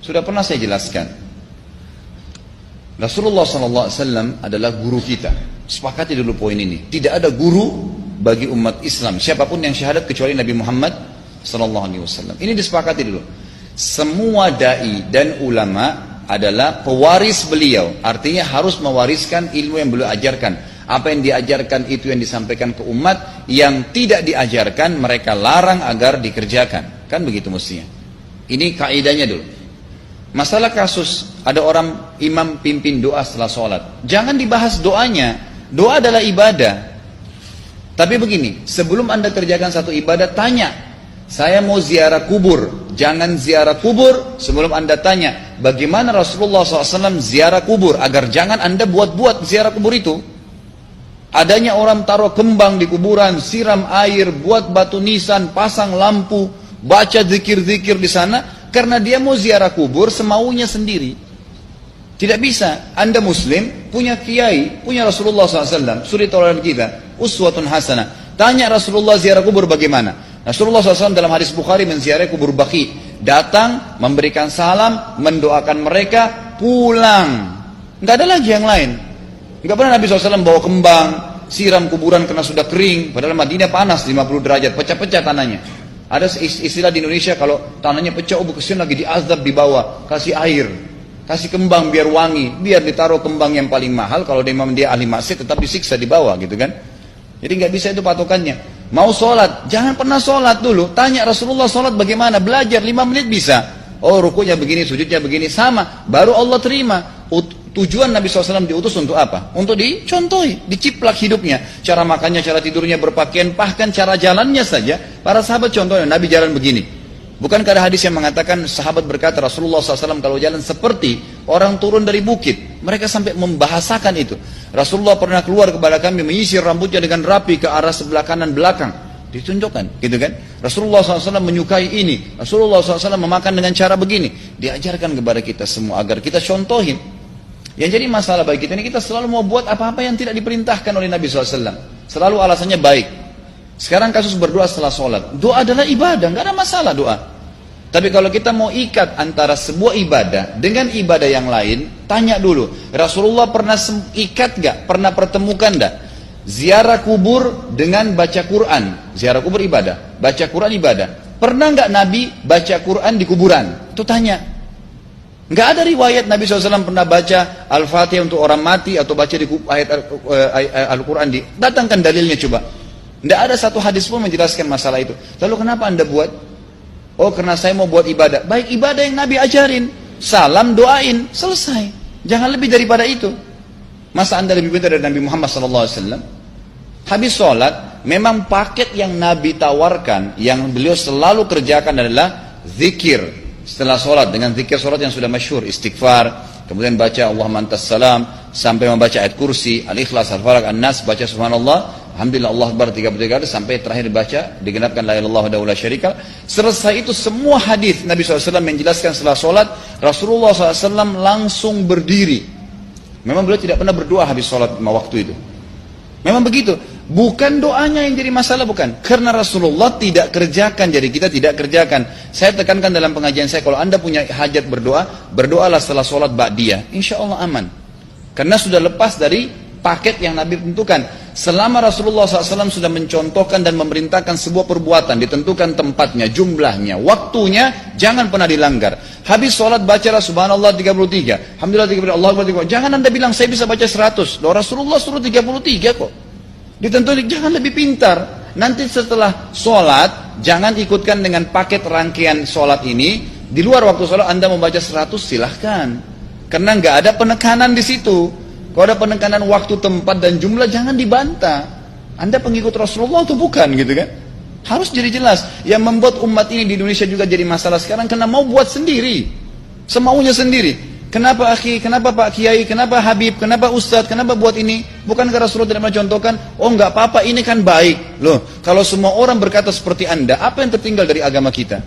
Sudah pernah saya jelaskan. Rasulullah SAW adalah guru kita. Sepakati dulu poin ini. Tidak ada guru bagi umat Islam siapapun yang syahadat kecuali Nabi Muhammad SAW. Ini disepakati dulu. Semua dai dan ulama adalah pewaris beliau. Artinya harus mewariskan ilmu yang beliau ajarkan. Apa yang diajarkan itu yang disampaikan ke umat. Yang tidak diajarkan mereka larang agar dikerjakan. Kan begitu mestinya. Ini kaidahnya dulu. Masalah kasus ada orang imam pimpin doa setelah sholat, jangan dibahas doanya. Doa adalah ibadah. Tapi begini, sebelum anda kerjakan satu ibadah, tanya, saya mau ziarah kubur. Jangan ziarah kubur sebelum anda tanya bagaimana Rasulullah SAW ziarah kubur, agar jangan anda buat-buat ziarah kubur itu. Adanya orang taruh kembang di kuburan, siram air, buat batu nisan, pasang lampu, baca zikir-zikir di sana. Karena dia mau ziarah kubur semaunya sendiri. Tidak bisa. Anda muslim, punya kiai, punya Rasulullah SAW, suri tauladan kita, uswatun hasanah. Tanya Rasulullah ziarah kubur bagaimana? Rasulullah SAW dalam hadis Bukhari menziarahi kubur Baqi. Datang, memberikan salam, mendoakan mereka, pulang. Nggak ada lagi yang lain. Nggak pernah Nabi SAW bawa kembang, siram kuburan karena sudah kering. Padahal Madinah panas 50 derajat, pecah-pecah tanahnya. Ada istilah di Indonesia kalau tanahnya pecah, kesian lagi diazab di bawah, kasih air, kasih kembang biar wangi, biar ditaruh kembang yang paling mahal. Kalau dia ahli maksiat tetap disiksa di bawah gitu kan. Jadi nggak bisa itu patokannya. Mau sholat, jangan pernah sholat dulu. Tanya Rasulullah sholat bagaimana, belajar 5 menit bisa. Oh rukunya begini, sujudnya begini, sama. Baru Allah terima. Tujuan Nabi SAW diutus untuk apa? Untuk dicontohi, diciplak hidupnya. Cara makannya, cara tidurnya, berpakaian, bahkan cara jalannya saja. Para sahabat contohnya, Nabi jalan begini. Bukankah ada hadis yang mengatakan sahabat berkata Rasulullah SAW kalau jalan seperti orang turun dari bukit. Mereka sampai membahasakan itu. Rasulullah pernah keluar kepada kami menyisir rambutnya dengan rapi ke arah sebelah kanan belakang. Ditunjukkan, gitu kan? Rasulullah SAW menyukai ini. Rasulullah SAW memakan dengan cara begini. Diajarkan kepada kita semua agar kita contohin. Yang jadi masalah bagi kita ini, kita selalu mau buat apa-apa yang tidak diperintahkan oleh Nabi SAW. Selalu alasannya baik. Sekarang kasus berdoa setelah sholat. Doa adalah ibadah, nggak ada masalah doa. Tapi kalau kita mau ikat antara sebuah ibadah dengan ibadah yang lain, tanya dulu, Rasulullah pernah ikat nggak? Pernah pertemukan nggak? Ziarah kubur dengan baca Quran. Ziarah kubur ibadah, baca Quran ibadah. Pernah nggak Nabi baca Quran di kuburan? Itu tanya. Nggak ada riwayat Nabi SAW pernah baca Al-Fatihah untuk orang mati atau baca di ayat Al-Quran. Datangkan dalilnya coba. Nggak ada satu hadis pun menjelaskan masalah itu. Lalu kenapa anda buat? Oh karena saya mau buat ibadah. Baik, ibadah yang Nabi ajarin. Salam, doain, selesai. Jangan lebih daripada itu. Masa anda lebih pintar dari Nabi Muhammad SAW? Habis sholat, memang paket yang Nabi tawarkan, yang beliau selalu kerjakan adalah zikir. Setelah sholat dengan zikir sholat yang sudah masyhur, istighfar, kemudian baca Allahumma antas salam, sampai membaca ayat kursi, al-ikhlas, al-falaq, an-nas, baca subhanallah, alhamdulillah, Allah akbar 33 kali, sampai terakhir baca digenapkan la ilaha illallah wahdahu la syarika. Selesai itu semua hadis Nabi SAW menjelaskan setelah sholat, Rasulullah SAW langsung berdiri. Memang beliau tidak pernah berdoa habis sholat 5 waktu itu. Memang begitu. Bukan doanya yang jadi masalah, bukan. Karena Rasulullah tidak kerjakan, jadi kita tidak kerjakan. Saya tekankan dalam pengajian saya, kalau anda punya hajat berdoa, berdoalah setelah sholat ba'diyah. Insya Allah aman. Karena sudah lepas dari paket yang Nabi tentukan. Selama Rasulullah SAW sudah mencontohkan dan memerintahkan sebuah perbuatan, ditentukan tempatnya, jumlahnya, waktunya, jangan pernah dilanggar. Habis sholat bacalah subhanallah 33, alhamdulillah 33, Allah akbar 33. Jangan anda bilang saya bisa baca 100. Loh, Rasulullah suruh 33 kok. Ditentukan, jangan lebih pintar. Nanti setelah sholat, jangan ikutkan dengan paket rangkaian sholat ini. Di luar waktu sholat anda membaca 100, silahkan. Karena nggak ada penekanan di situ. Kalau ada penekanan waktu, tempat, dan jumlah, jangan dibantah. Anda pengikut Rasulullah atau bukan gitu kan? Harus jadi jelas. Yang membuat umat ini di Indonesia juga jadi masalah sekarang, karena mau buat sendiri. Semaunya sendiri. Kenapa akhi, kenapa Pak Kiai, kenapa Habib, kenapa Ustadz, kenapa buat ini? Bukankah Rasulullah tidak mencontohkan? Oh enggak apa-apa, ini kan baik. Loh, kalau semua orang berkata seperti anda, apa yang tertinggal dari agama kita?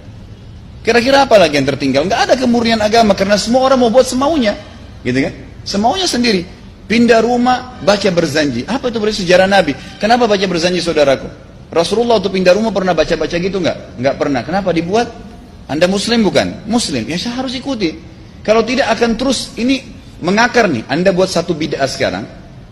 Kira-kira apa lagi yang tertinggal? Enggak ada kemurnian agama, karena semua orang mau buat semaunya. Gitu kan? Semaunya sendiri. Pindah rumah, baca berzanji. Apa itu berarti sejarah Nabi? Kenapa baca berzanji saudaraku? Rasulullah untuk pindah rumah pernah baca-baca gitu enggak? Enggak pernah. Kenapa dibuat? Anda muslim bukan? Muslim, ya saya harus ikuti. Kalau tidak akan terus ini mengakar nih. Anda buat satu bid'ah sekarang,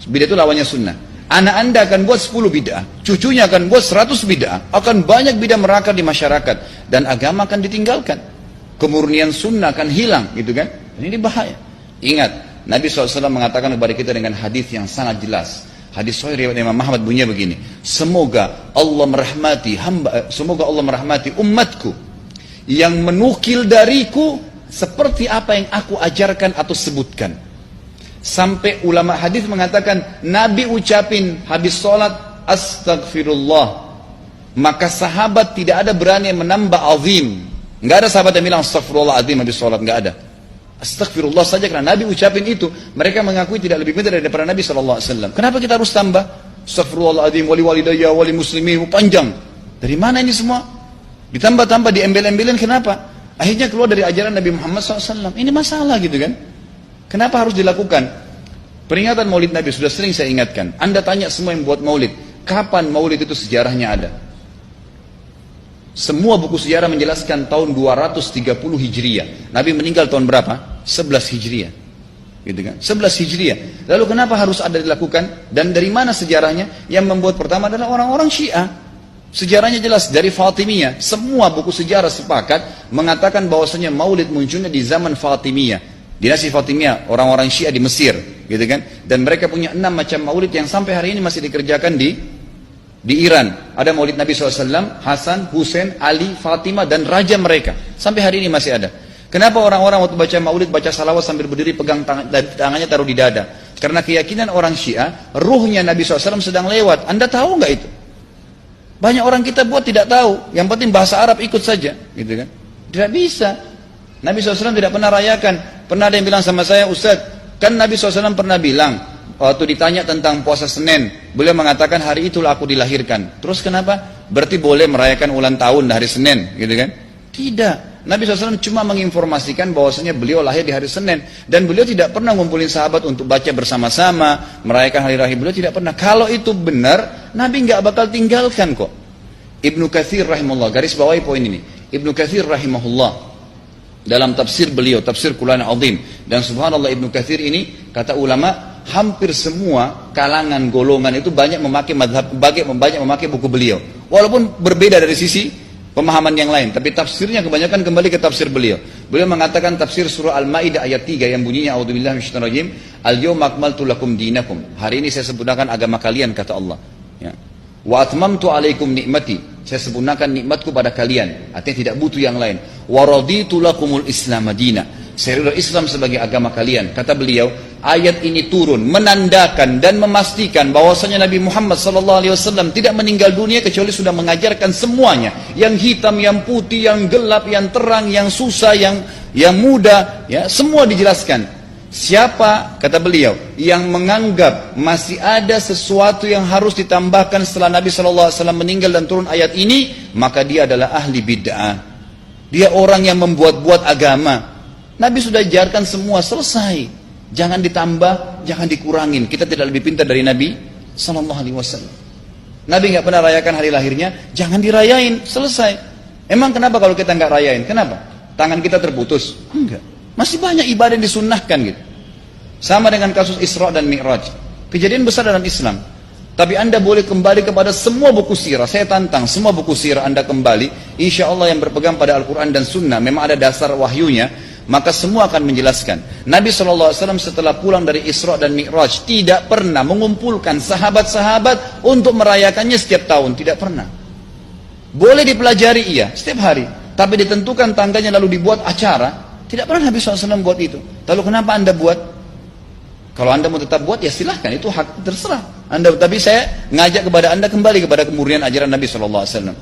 bid'ah itu lawannya sunnah. Anak Anda akan buat 10 bid'ah, cucunya akan buat 100 bid'ah, akan banyak bid'ah merakar di masyarakat, dan agama akan ditinggalkan. Kemurnian sunnah akan hilang, gitu kan? Ini bahaya. Ingat, Nabi SAW mengatakan kepada kita dengan hadis yang sangat jelas. Hadis sahih riwayat Imam Ahmad bunyinya begini: semoga Allah merahmati umatku yang menukil dariku seperti apa yang aku ajarkan atau sebutkan. Sampai ulama hadis mengatakan Nabi ucapin habis sholat astagfirullah, maka sahabat tidak ada berani yang menambah azim. Nggak ada sahabat yang bilang astagfirullah azim habis sholat, nggak ada. Astagfirullah saja karena Nabi ucapin itu. Mereka mengakui tidak lebih pintar daripada Nabi SAW. Kenapa kita harus tambah astagfirullahaladzim, wali walidayya, wali muslimin, panjang? Dari mana ini semua? Ditambah-tambah, diembel-embelin, kenapa? Akhirnya keluar dari ajaran Nabi Muhammad SAW. Ini masalah gitu kan? Kenapa harus dilakukan? Peringatan maulid Nabi sudah sering saya ingatkan. Anda tanya semua yang buat maulid, kapan maulid itu sejarahnya ada? Semua buku sejarah menjelaskan tahun 230 Hijriah. Nabi meninggal tahun berapa? 11 Hijriah. Gitu kan? 11 Hijriah. Lalu kenapa harus ada dilakukan? Dan dari mana sejarahnya? Yang membuat pertama adalah orang-orang Syiah. Sejarahnya jelas dari Fatimiyah. Semua buku sejarah sepakat mengatakan bahwasanya maulid munculnya di zaman Fatimiyah. Dinasti Fatimiyah, orang-orang Syiah di Mesir, gitu kan? Dan mereka punya 6 macam maulid yang sampai hari ini masih dikerjakan di Iran. Ada maulid Nabi SAW, Hasan, Husain, Ali, Fatimah, dan raja mereka. Sampai hari ini masih ada. Kenapa orang-orang waktu baca maulid, baca salawat sambil berdiri pegang tangannya taruh di dada? Karena keyakinan orang Syiah, ruhnya Nabi SAW sedang lewat. Anda tahu nggak itu? Banyak orang kita buat tidak tahu. Yang penting bahasa Arab ikut saja, gitu kan? Tidak bisa. Nabi SAW tidak pernah rayakan. Pernah ada yang bilang sama saya, Ustaz, kan Nabi SAW pernah bilang, waktu ditanya tentang puasa Senin, beliau mengatakan hari itulah aku dilahirkan. Terus kenapa? Berarti boleh merayakan ulang tahun hari Senin, gitu kan? Tidak. Nabi SAW cuma menginformasikan bahwasanya beliau lahir di hari Senin. Dan beliau tidak pernah ngumpulin sahabat untuk baca bersama-sama, merayakan hari raya. Beliau tidak pernah. Kalau itu benar, Nabi nggak bakal tinggalkan kok. Ibnu Katsir rahimahullah, garis bawahi poin ini. Ibnu Katsir rahimahullah, dalam tafsir beliau, tafsir Quran Azim, dan subhanallah Ibnu Katsir ini, kata ulama, hampir semua kalangan golongan itu banyak memakai banyak memakai buku beliau, walaupun berbeda dari sisi pemahaman yang lain, tapi tafsirnya kebanyakan kembali ke tafsir beliau. Beliau mengatakan tafsir surah Al-Maidah ayat 3 yang bunyinya a'udzubillahi minasyaitonir rajim, al-yawma akmaltu lakum dinakum, hari ini saya sempurnakan agama kalian, kata Allah, ya. Wa atmamtu alaikum nikmati, saya sempurnakan nikmatku pada kalian, artinya tidak butuh yang lain. Wa raditu lakumul Islam madina, saya ridha Islam sebagai agama kalian. Kata beliau, ayat ini turun menandakan dan memastikan bahwasanya Nabi Muhammad SAW tidak meninggal dunia kecuali sudah mengajarkan semuanya, yang hitam, yang putih, yang gelap, yang terang, yang susah, yang muda, ya, semua dijelaskan. Siapa, kata beliau, yang menganggap masih ada sesuatu yang harus ditambahkan setelah Nabi SAW meninggal dan turun ayat ini, maka dia adalah ahli bid'ah. Dia orang yang membuat-buat agama. Nabi sudah ajarkan semua, selesai. Jangan ditambah, jangan dikurangin. Kita tidak lebih pintar dari Nabi SAW. Nabi nggak pernah rayakan hari lahirnya, jangan dirayain, selesai. Emang kenapa kalau kita nggak rayain? Kenapa? Tangan kita terputus? Enggak. Masih banyak ibadah yang disunnahkan gitu. Sama dengan kasus Isra dan Mi'raj. Kejadian besar dalam Islam. Tapi Anda boleh kembali kepada semua buku sirah. Saya tantang semua buku sirah Anda kembali. Insya Allah yang berpegang pada Al-Quran dan Sunnah, memang ada dasar wahyunya, maka semua akan menjelaskan. Nabi SAW setelah pulang dari Isra dan Mi'raj tidak pernah mengumpulkan sahabat-sahabat untuk merayakannya setiap tahun. Tidak pernah. Boleh dipelajari iya, setiap hari. Tapi ditentukan tanggalnya lalu dibuat acara. Tidak pernah Nabi SAW buat itu. Lalu kenapa Anda buat? Kalau Anda mau tetap buat, ya silahkan, itu hak terserah Anda. Tapi saya ngajak kepada Anda kembali kepada kemurnian ajaran Nabi SAW.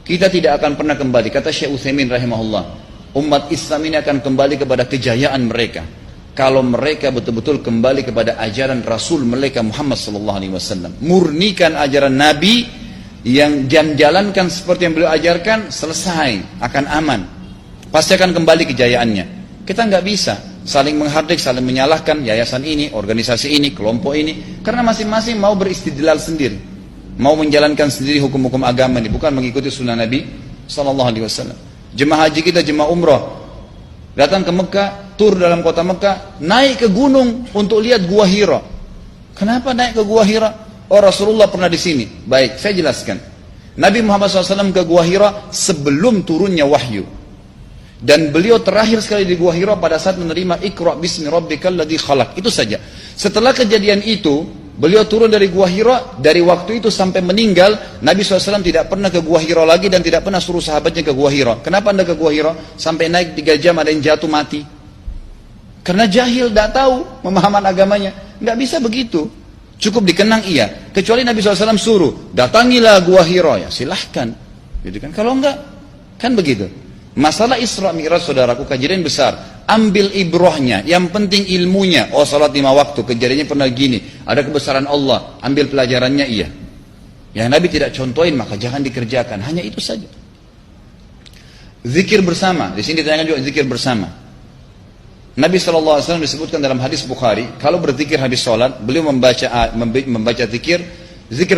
Kita tidak akan pernah kembali, kata Syekh Utsaimin rahimahullah, umat Islam ini akan kembali kepada kejayaan mereka kalau mereka betul-betul kembali kepada ajaran Rasul mereka Muhammad SAW. Murnikan ajaran Nabi, yang jalankan seperti yang beliau ajarkan, selesai, akan aman. Pasti akan kembali kejayaannya. Kita nggak bisa saling menghardik, saling menyalahkan yayasan ini, organisasi ini, kelompok ini, karena masing-masing mau beristidlal sendiri, mau menjalankan sendiri hukum-hukum agama ini, bukan mengikuti sunnah Nabi SAW. Jemaah haji kita, jemaah umrah, datang ke Mekah, tur dalam kota Mekah, naik ke gunung untuk lihat Gua Hira. Kenapa naik ke Gua Hira? Oh, Rasulullah pernah di sini. Baik, saya jelaskan. Nabi Muhammad SAW ke Gua Hira sebelum turunnya wahyu. Dan beliau terakhir sekali di Gua Hira pada saat menerima Iqra bismi rabbikal ladzi khalaq. Itu saja. Setelah kejadian itu, beliau turun dari Gua Hira. Dari waktu itu sampai meninggal, Nabi SAW tidak pernah ke Gua Hira lagi dan tidak pernah suruh sahabatnya ke Gua Hira. Kenapa anda ke Gua Hira? Sampai naik 3 jam ada yang jatuh mati. Karena jahil, tidak tahu pemahaman agamanya. Nggak bisa begitu. Cukup dikenang iya. Kecuali Nabi SAW suruh, datangilah Gua Hira. Ya silahkan. Gitu kan? Kalau enggak, kan begitu. Masalah Isra Mi'raj, saudaraku, kejadian besar. Ambil ibrahnya, yang penting ilmunya. Oh, salat 5 waktu, kejadiannya pernah gini. Ada kebesaran Allah, ambil pelajarannya iya. Yang Nabi tidak contohin, maka jangan dikerjakan. Hanya itu saja. Zikir bersama, di sini ditanyakan juga zikir bersama. Nabi SAW disebutkan dalam hadis Bukhari, kalau berzikir habis sholat, beliau membaca zikir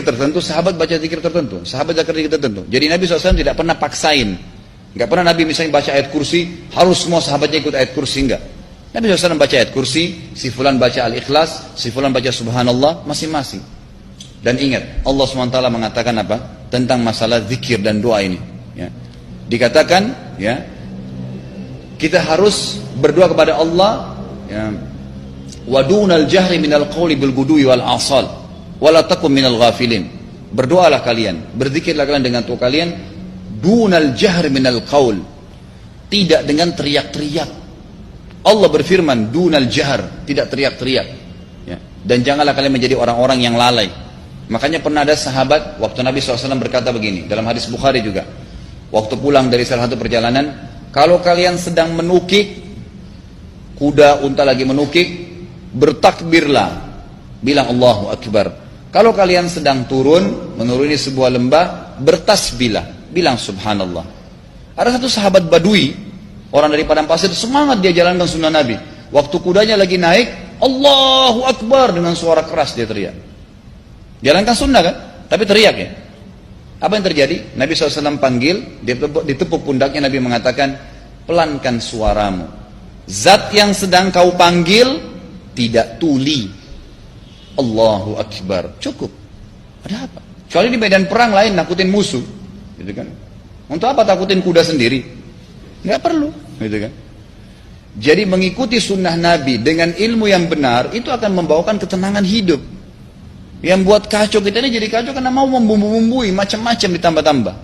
tertentu, sahabat baca zikir tertentu, sahabat baca zikir tertentu. Jadi Nabi SAW tidak pernah paksain. Enggak pernah Nabi misalnya baca ayat kursi, harus semua sahabatnya ikut ayat kursi, enggak. Nabi SAW baca ayat kursi, si fulan baca al-ikhlas, si fulan baca subhanallah, masing-masing. Dan ingat, Allah SWT mengatakan apa? Tentang masalah zikir dan doa ini. Ya. Dikatakan, ya, kita harus berdoa kepada Allah, ya, wadunal jahri minal qawli bil gudui wal asal, wala takum minal ghafilin. Berdoalah kalian, berzikirlah kalian dengan doa kalian, dunal jahr minal qaul, tidak dengan teriak-teriak. Allah berfirman dunal jahr, tidak teriak-teriak, ya. Dan janganlah kalian menjadi orang-orang yang lalai. Makanya pernah ada sahabat, waktu Nabi SAW berkata begini, dalam hadis Bukhari juga, waktu pulang dari salah satu perjalanan, kalau kalian sedang menukik, kuda, unta lagi menukik, bertakbirlah, bilang Allahu Akbar. Kalau kalian sedang turun, menuruni sebuah lembah, bertasbihlah, bilang subhanallah. Ada satu sahabat badui, orang dari padang pasir, semangat dia jalankan sunnah Nabi. Waktu kudanya lagi naik, Allahu Akbar, dengan suara keras dia teriak. Jalankan sunnah kan, tapi teriak ya. Apa yang terjadi? Nabi SAW panggil, ditepuk pundaknya, Nabi mengatakan, pelankan suaramu. Zat yang sedang kau panggil tidak tuli. Allahu Akbar, cukup. Ada apa? Kecuali di medan perang lain nakutin musuh, gitu kan? Untuk apa takutin kuda sendiri? Nggak perlu, gitu kan? Jadi mengikuti sunnah Nabi dengan ilmu yang benar itu akan membawakan ketenangan hidup. Yang buat kacau kita ini jadi kacau karena mau membumbu-bumbui macam-macam ditambah-tambah.